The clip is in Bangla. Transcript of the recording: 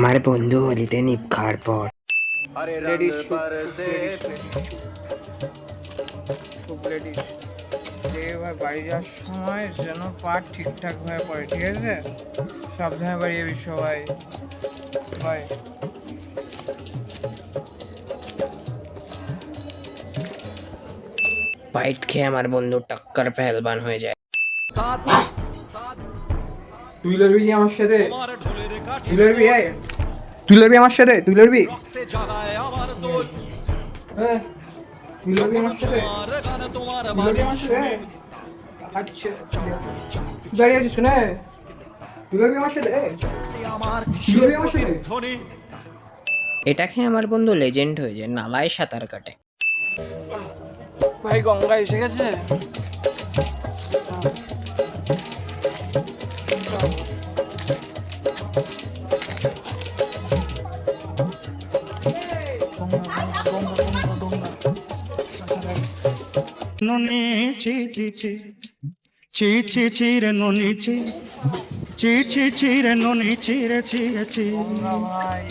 আমার বন্ধু হোলিতে নিপ খাওয়ার পর লেডিস শুভ শুভ লেডিস শুভ লেডিস ভাই বাড়ি যাওয়ার সময় যেন পা ঠিকঠাক ভাবে পড়ে, ঠিক আছে? সাবধানে বাড়ি যাবি সবাই। বাই। বাইট খেয়ে আমার বন্ধু টক্কর পেহেলবান হয়ে যায়। তুই লড়বি কি আমার সাথে? তুই লড়বি? তুই লড়বি আমার সাথে? তুই লড়বি? তুই লড়বি আমার সাথে? তুই লড়বি আমার সাথে? আচ্ছা দাঁড়িয়ে আছিস শুনে? তুই লড়বি আমার সাথে? তুই লড়বি আমার সাথে? এটা খেয়ে আমার বন্ধু লেজেন্ড হয়ে যায়, নালায় সাঁতার কাটে। ভাই গঙ্গা এসে গেছে। ননি চি চি চি চি চি চি রে ননি চি চি চি চি রে ননি চি রে চি রে চি। ভাই